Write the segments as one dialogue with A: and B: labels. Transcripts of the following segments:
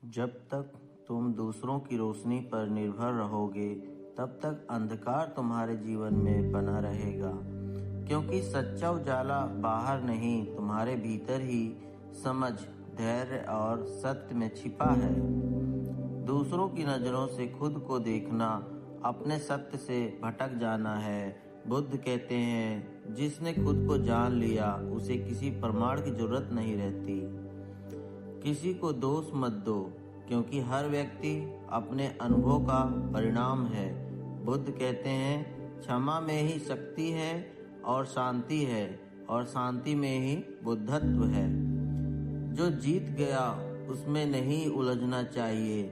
A: जब तक तुम दूसरों की रोशनी पर निर्भर रहोगे तब तक अंधकार तुम्हारे जीवन में बना रहेगा, क्योंकि सच्चा उजाला बाहर नहीं, तुम्हारे भीतर ही समझ, धैर्य और सत्य में छिपा है। दूसरों की नज़रों से खुद को देखना अपने सत्य से भटक जाना है। बुद्ध कहते हैं, जिसने खुद को जान लिया उसे किसी प्रमाण की जरूरत नहीं रहती। किसी को दोष मत दो, क्योंकि हर व्यक्ति अपने अनुभव का परिणाम है। बुद्ध कहते हैं, क्षमा में ही शक्ति है और शांति है, और शांति में ही बुद्धत्व है। जो जीत गया उसमें नहीं उलझना चाहिए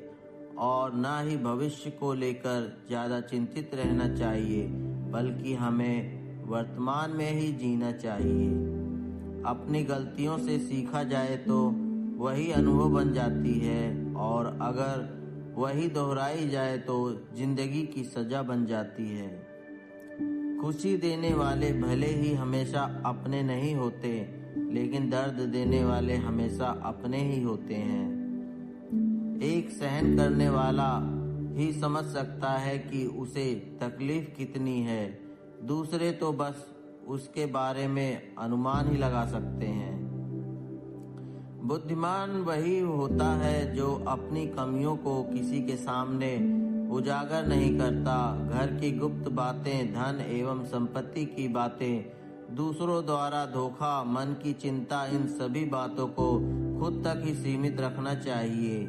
A: और ना ही भविष्य को लेकर ज़्यादा चिंतित रहना चाहिए, बल्कि हमें वर्तमान में ही जीना चाहिए। अपनी गलतियों से सीखा जाए तो वही अनुभव बन जाती है, और अगर वही दोहराई जाए तो जिंदगी की सजा बन जाती है। खुशी देने वाले भले ही हमेशा अपने नहीं होते, लेकिन दर्द देने वाले हमेशा अपने ही होते हैं। एक सहन करने वाला ही समझ सकता है कि उसे तकलीफ कितनी है, दूसरे तो बस उसके बारे में अनुमान ही लगा सकते हैं। बुद्धिमान वही होता है जो अपनी कमियों को किसी के सामने उजागर नहीं करता। घर की गुप्त बातें, धन एवं संपत्ति की बातें, दूसरों द्वारा धोखा, मन की चिंता, इन सभी बातों को खुद तक ही सीमित रखना चाहिए।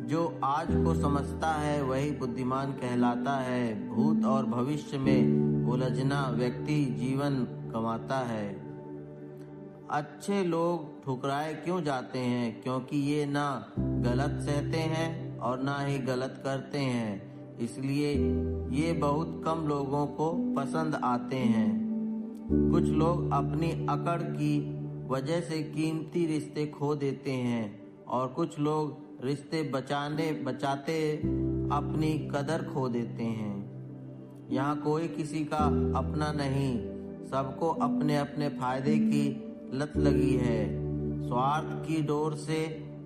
A: जो आज को समझता है वही बुद्धिमान कहलाता है। भूत और भविष्य में उलझना व्यक्ति जीवन गंवाता है। अच्छे लोग ठुकराए क्यों जाते हैं? क्योंकि ये ना गलत सहते हैं और ना ही गलत करते हैं, इसलिए ये बहुत कम लोगों को पसंद आते हैं। कुछ लोग अपनी अकड़ की वजह से कीमती रिश्ते खो देते हैं, और कुछ लोग रिश्ते बचाते अपनी कदर खो देते हैं। यहाँ कोई किसी का अपना नहीं, सबको अपने अपने फायदे की लत लगी है। स्वार्थ की डोर से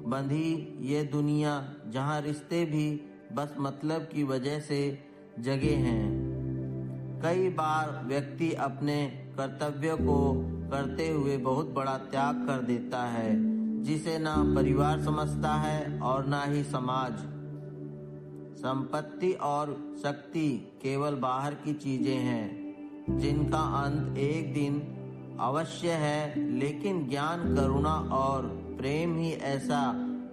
A: बंधी ये दुनिया, जहाँ रिश्ते भी बस मतलब की वजह से जगे हैं। कई बार व्यक्ति अपने कर्तव्य को करते हुए बहुत बड़ा त्याग कर देता है, जिसे ना परिवार समझता है और ना ही समाज। संपत्ति और शक्ति केवल बाहर की चीजें हैं, जिनका अंत एक दिन अवश्य है, लेकिन ज्ञान, करुणा और प्रेम ही ऐसा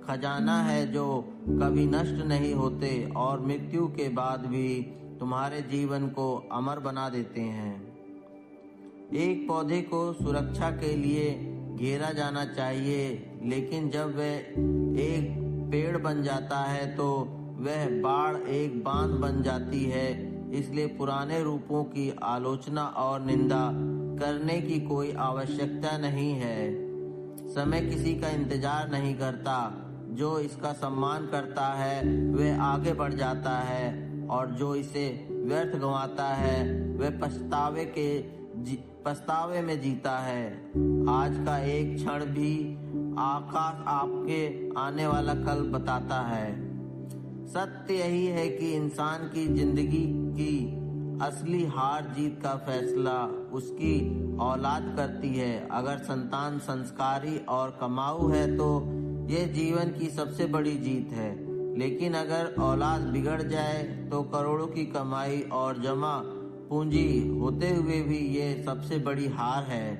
A: खजाना है जो कभी नष्ट नहीं होते और मृत्यु के बाद भी तुम्हारे जीवन को अमर बना देते हैं। एक पौधे को सुरक्षा के लिए घेरा जाना चाहिए, लेकिन जब वह एक पेड़ बन जाता है तो वह बाड़ एक बांध बन जाती है। इसलिए पुराने रूपों की आलोचना और निंदा करने की कोई आवश्यकता नहीं है। समय किसी का इंतजार नहीं करता। जो इसका सम्मान करता है वह आगे बढ़ जाता है, और जो इसे व्यर्थ गंवाता है वह पछतावे में जीता है। आज का एक क्षण भी आकाश आपके आने वाला कल बताता है। सत्य यही है कि इंसान की जिंदगी की असली हार जीत का फैसला उसकी औलाद करती है। अगर संतान संस्कारी और कमाऊ है तो ये जीवन की सबसे बड़ी जीत है, लेकिन अगर औलाद बिगड़ जाए तो करोड़ों की कमाई और जमा पूंजी होते हुए भी ये सबसे बड़ी हार है।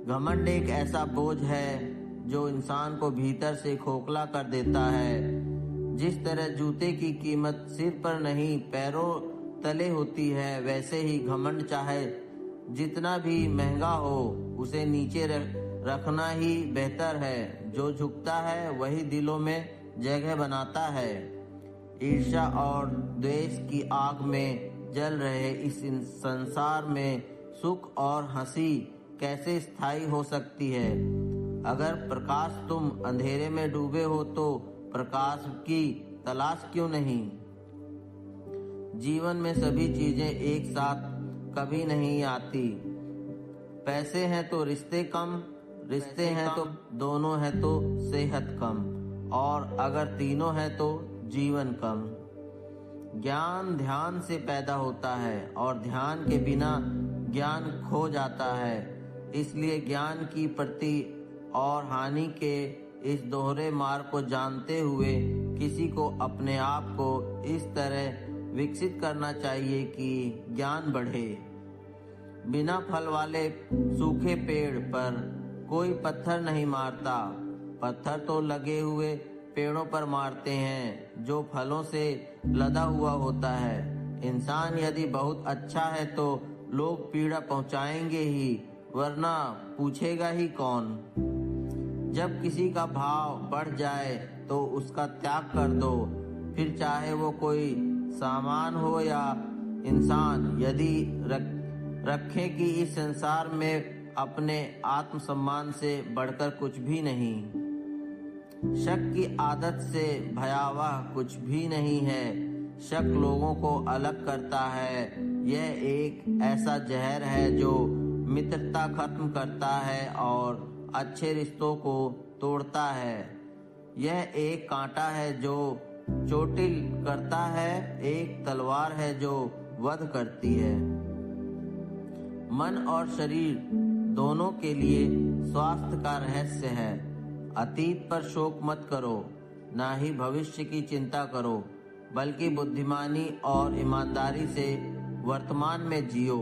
A: घमंड एक ऐसा बोझ है जो इंसान को भीतर से खोखला कर देता है। जिस तरह जूते की कीमत सिर पर नहीं पैरों तले होती है, वैसे ही घमंड चाहे जितना भी महंगा हो उसे नीचे रखना ही बेहतर है। जो झुकता है वही दिलों में जगह बनाता है। ईर्ष्या और द्वेष की आग में जल रहे इस संसार में सुख और हंसी कैसे स्थायी हो सकती है? अगर प्रकाश तुम अंधेरे में डूबे हो तो प्रकाश की तलाश क्यों नहीं? जीवन में सभी चीजें एक साथ कभी नहीं आती। पैसे हैं तो रिश्ते कम, रिश्ते हैं तो दोनों हैं तो सेहत कम, और अगर तीनों है तो जीवन कम। ज्ञान ध्यान से पैदा होता है और ध्यान के बिना ज्ञान खो जाता है। इसलिए ज्ञान की प्रति और हानि के इस दोहरे मार्ग को जानते हुए किसी को अपने आप को इस तरह विकसित करना चाहिए कि ज्ञान बढ़े। बिना फल वाले सूखे पेड़ पर कोई पत्थर नहीं मारता। पत्थर तो लगे हुए पेड़ों पर मारते हैं जो फलों से लदा हुआ होता है। इंसान यदि बहुत अच्छा है तो लोग पीड़ा पहुंचाएंगे ही, वरना पूछेगा ही कौन। जब किसी का भाव बढ़ जाए तो उसका त्याग कर दो, फिर चाहे वो कोई सामान हो या इंसान। यदि रखे कि इस संसार में अपने आत्मसम्मान से बढ़कर कुछ भी नहीं। शक की आदत से भयावह कुछ भी नहीं है। शक लोगों को अलग करता है। यह एक ऐसा जहर है जो मित्रता खत्म करता है और अच्छे रिश्तों को तोड़ता है। यह एक कांटा है जो चोटिल करता है, एक तलवार है जो वध करती है। मन और शरीर दोनों के लिए स्वास्थ्य का रहस्य है। अतीत पर शोक मत करो, ना ही भविष्य की चिंता करो, बल्कि बुद्धिमानी और ईमानदारी से वर्तमान में जियो।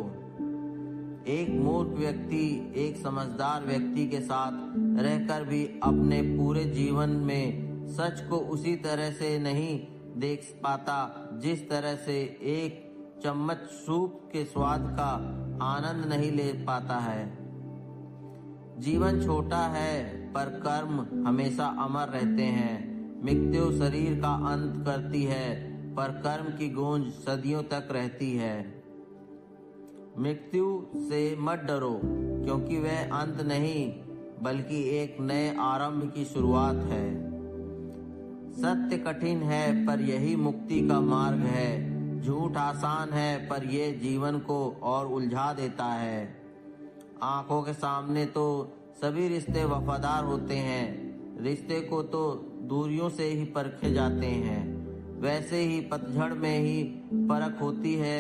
A: एक मूर्ख व्यक्ति एक समझदार व्यक्ति के साथ रहकर भी अपने पूरे जीवन में सच को उसी तरह से नहीं देख पाता जिस तरह से एक चम्मच सूप के स्वाद का आनंद नहीं ले पाता है। जीवन छोटा है पर कर्म हमेशा अमर रहते हैं। मृत्यु शरीर का अंत करती है पर कर्म की गूंज सदियों तक रहती है। मृत्यु से मत डरो, क्योंकि वह अंत नहीं बल्कि एक नए आरंभ की शुरुआत है। सत्य कठिन है पर यही मुक्ति का मार्ग है। झूठ आसान है पर यह जीवन को और उलझा देता है। आंखों के सामने तो सभी रिश्ते वफादार होते हैं। रिश्ते को तो दूरियों से ही परखे जाते हैं। वैसे ही पतझड़ में ही परख होती है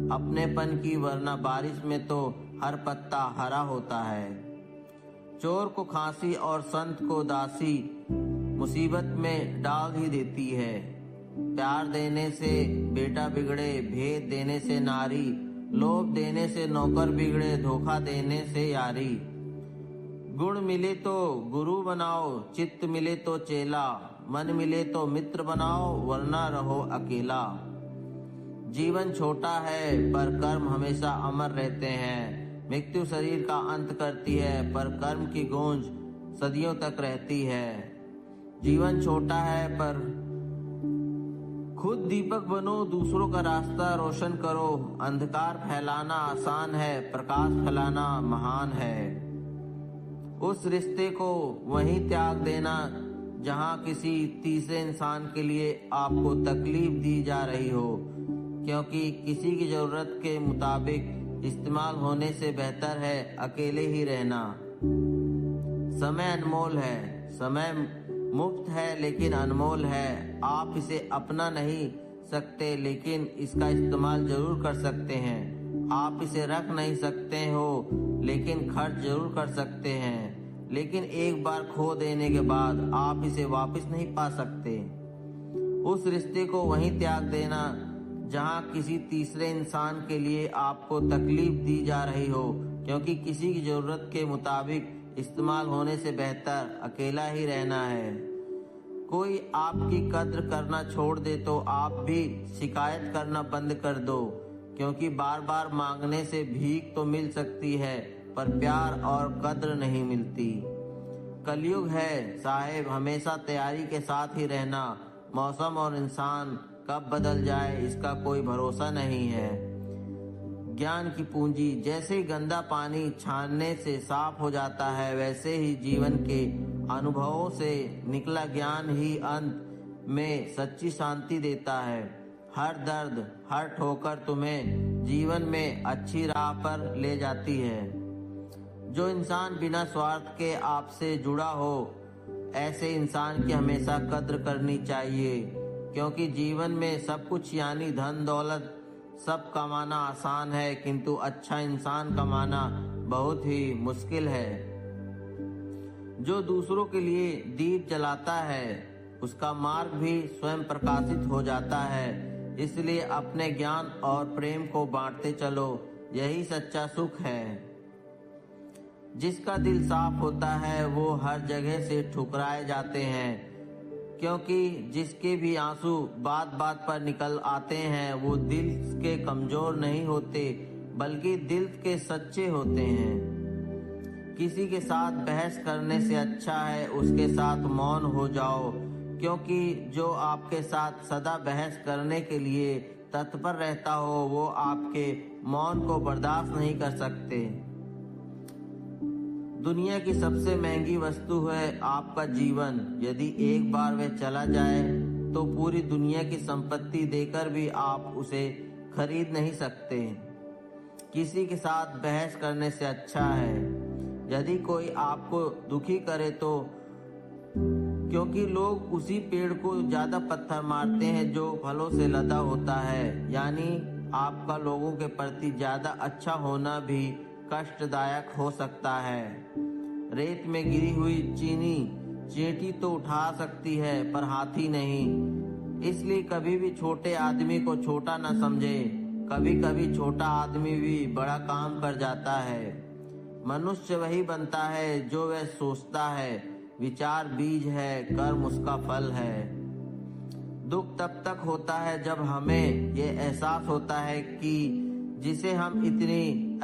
A: अपनेपन की, वरना बारिश में तो हर पत्ता हरा होता है। चोर को खांसी और संत को दासी मुसीबत में डाल ही देती है। प्यार देने से बेटा बिगड़े, भेद देने से नारी, लोभ देने से नौकर बिगड़े, धोखा देने से यारी। गुण मिले तो गुरु बनाओ, चित्त मिले तो चेला, मन मिले तो मित्र बनाओ, वरना रहो अकेला। जीवन छोटा है पर कर्म हमेशा अमर रहते हैं। मृत्यु शरीर का अंत करती है पर कर्म की गूंज सदियों तक रहती है। जीवन छोटा है पर खुद दीपक बनो, दूसरों का रास्ता रोशन करो। अंधकार फैलाना आसान है, प्रकाश फैलाना महान है। उस रिश्ते को वहीं त्याग देना जहां किसी तीसरे इंसान के लिए आपको तकलीफ दी जा रही हो, क्योंकि किसी की जरूरत के मुताबिक इस्तेमाल होने से बेहतर है अकेले ही रहना। समय अनमोल है, समय मुफ्त है लेकिन अनमोल है। आप इसे अपना नहीं सकते लेकिन इसका इस्तेमाल जरूर कर सकते हैं। आप इसे रख नहीं सकते हो लेकिन खर्च जरूर कर सकते हैं। लेकिन एक बार खो देने के बाद आप इसे वापस नहीं पा सकते। उस रिश्ते को वहीं त्याग देना जहां किसी तीसरे इंसान के लिए आपको तकलीफ दी जा रही हो, क्योंकि किसी की जरूरत के मुताबिक इस्तेमाल होने से बेहतर अकेला ही रहना है। कोई आपकी कद्र करना छोड़ दे तो आप भी शिकायत करना बंद कर दो, क्योंकि बार बार मांगने से भीख तो मिल सकती है पर प्यार और कद्र नहीं मिलती। कलयुग है साहेब, हमेशा तैयारी के साथ ही रहना। मौसम और इंसान कब बदल जाए इसका कोई भरोसा नहीं है। ज्ञान की पूंजी, जैसे गंदा पानी छानने से साफ हो जाता है, वैसे ही जीवन के अनुभवों से निकला ज्ञान ही अंत में सच्ची शांति देता है। हर दर्द, हर ठोकर तुम्हें जीवन में अच्छी राह पर ले जाती है। जो इंसान बिना स्वार्थ के आपसे जुड़ा हो, ऐसे इंसान की हमेशा कद्र करनी चाहिए, क्योंकि जीवन में सब कुछ यानी धन दौलत सब कमाना आसान है, किंतु अच्छा इंसान कमाना बहुत ही मुश्किल है। जो दूसरों के लिए दीप जलाता है उसका मार्ग भी स्वयं प्रकाशित हो जाता है। इसलिए अपने ज्ञान और प्रेम को बांटते चलो, यही सच्चा सुख है। जिसका दिल साफ होता है वो हर जगह से ठुकराए जाते हैं, क्योंकि जिसके भी आंसू बात बात पर निकल आते हैं वो दिल के कमजोर नहीं होते बल्कि दिल के सच्चे होते हैं। किसी के साथ बहस करने से अच्छा है उसके साथ मौन हो जाओ, क्योंकि जो आपके साथ सदा बहस करने के लिए तत्पर रहता हो वो आपके मौन को बर्दाश्त नहीं कर सकते। दुनिया की सबसे महंगी वस्तु है आपका जीवन। यदि एक बार वह चला जाए तो पूरी दुनिया की संपत्ति देकर भी आप उसे खरीद नहीं सकते। किसी के साथ बहस करने से अच्छा है यदि कोई आपको दुखी करे तो, क्योंकि लोग उसी पेड़ को ज्यादा पत्थर मारते हैं जो फलों से लदा होता है। यानी आपका लोगों के प्रति ज्यादा अच्छा होना भी कष्टदायक हो सकता है। रेत में गिरी हुई चींटी तो उठा सकती है पर हाथी नहीं। इसलिए कभी भी छोटे आदमी को छोटा न समझे। कभी कभी छोटा आदमी भी बड़ा काम कर जाता है। मनुष्य वही बनता है जो वह सोचता है। विचार बीज है, कर्म उसका फल है। दुख तब तक होता है जब हमें ये एहसास होता है कि जिसे हम इतनी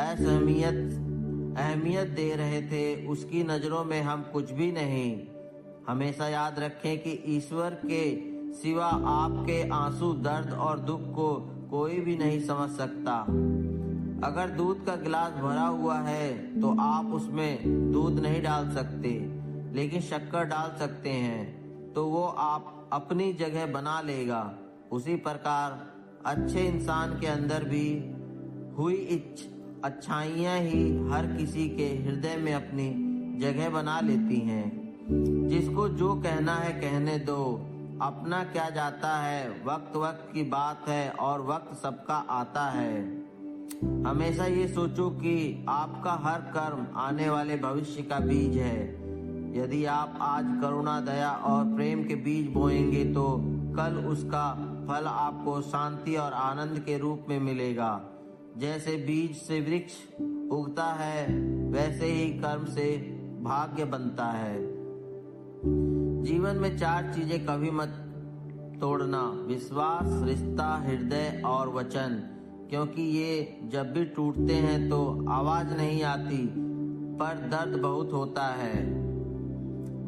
A: अहमियत दे रहे थे उसकी नजरों में हम कुछ भी नहीं। हमेशा याद रखें कि ईश्वर के सिवा आपके आंसू, दर्द और दुख को कोई भी नहीं समझ सकता। अगर दूध का गिलास भरा हुआ है तो आप उसमें दूध नहीं डाल सकते, लेकिन शक्कर डाल सकते हैं तो वो आप अपनी जगह बना लेगा। उसी प्रकार अच्छे इंसान के अंदर भी हुई अच्छाइयाँ ही हर किसी के हृदय में अपनी जगह बना लेती हैं। जिसको जो कहना है कहने दो, अपना क्या जाता है। वक्त वक्त की बात है और वक्त सबका आता है। हमेशा ये सोचो कि आपका हर कर्म आने वाले भविष्य का बीज है। यदि आप आज करुणा, दया और प्रेम के बीज बोएंगे तो कल उसका फल आपको शांति और आनंद के रूप में मिलेगा। जैसे बीज से वृक्ष उगता है वैसे ही कर्म से भाग्य बनता है। जीवन में 4 चीजें कभी मत तोड़ना: विश्वास, रिश्ता, हृदय और वचन। क्योंकि ये जब भी टूटते हैं तो आवाज नहीं आती पर दर्द बहुत होता है।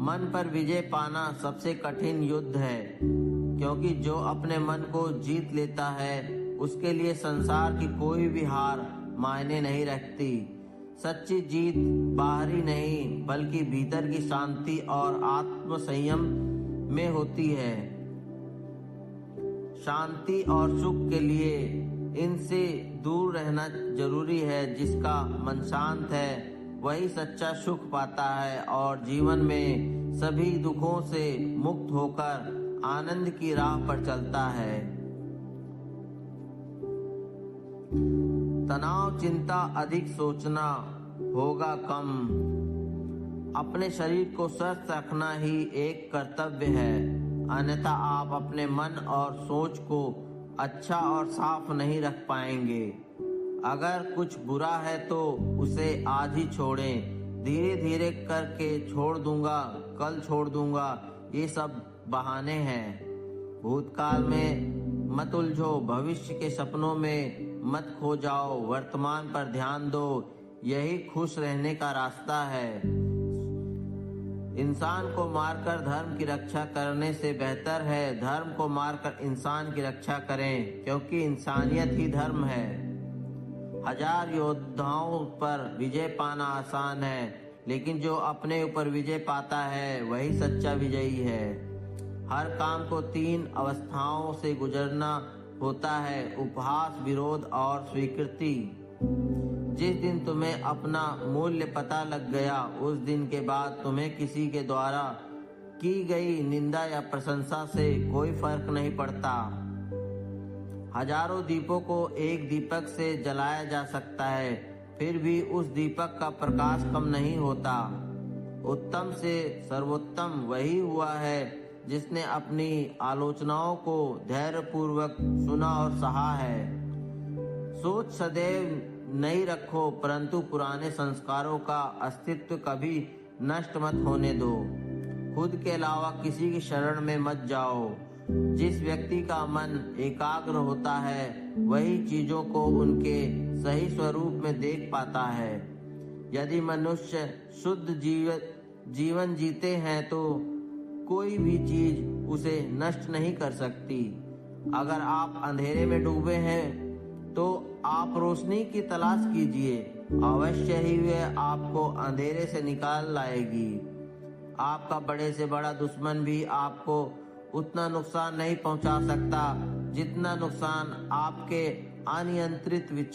A: मन पर विजय पाना सबसे कठिन युद्ध है, क्योंकि जो अपने मन को जीत लेता है उसके लिए संसार की कोई भी हार मायने नहीं रखती। सच्ची जीत बाहरी नहीं बल्कि भीतर की शांति और आत्म संयम में होती है। शांति और सुख के लिए इनसे दूर रहना जरूरी है। जिसका मन शांत है वही सच्चा सुख पाता है और जीवन में सभी दुखों से मुक्त होकर आनंद की राह पर चलता है। तनाव, चिंता अधिक, सोचना होगा कम। अपने शरीर को स्वस्थ रखना ही एक कर्तव्य है, अन्यथा आप अपने मन और सोच को अच्छा और साफ नहीं रख पाएंगे। अगर कुछ बुरा है तो उसे आज ही छोड़ें। धीरे धीरे करके छोड़ दूंगा, कल छोड़ दूंगा, ये सब बहाने हैं। भूतकाल में मत उलझो, भविष्य के सपनों में मत खो जाओ, वर्तमान पर ध्यान दो। यही खुश रहने का रास्ता है। इंसान को मारकर धर्म की रक्षा करने से बेहतर है धर्म को मारकर इंसान की रक्षा करें, क्योंकि इंसानियत ही धर्म है। 1000 योद्धाओं पर विजय पाना आसान है, लेकिन जो अपने ऊपर विजय पाता है वही सच्चा विजयी है। हर काम को 3 अवस्थाओं से गुजरना होता है: उपहास, विरोध और स्वीकृति। जिस दिन तुम्हें अपना मूल्य पता लग गया उस दिन के बाद तुम्हें किसी के द्वारा की गई निंदा या प्रशंसा से कोई फर्क नहीं पड़ता। हजारों दीपों को एक दीपक से जलाया जा सकता है, फिर भी उस दीपक का प्रकाश कम नहीं होता। उत्तम से सर्वोत्तम वही हुआ है जिसने अपनी आलोचनाओं को धैर्यपूर्वक सुना और सहा है। सोच सदैव नई रखो, परंतु पुराने संस्कारों का अस्तित्व कभी नष्ट मत होने दो। खुद के अलावा किसी की शरण में मत जाओ। जिस व्यक्ति का मन एकाग्र होता है वही चीजों को उनके सही स्वरूप में देख पाता है। यदि मनुष्य शुद्ध जीवन जीते हैं तो कोई भी चीज उसे नष्ट नहीं कर सकती। अगर आप अंधेरे में डूबे हैं तो आप रोशनी की तलाश कीजिए, अवश्य ही वह आपको अंधेरे से निकाल लाएगी। आपका बड़े से बड़ा दुश्मन भी आपको उतना नुकसान नहीं पहुंचा सकता जितना नुकसान आपके अनियंत्रित विचार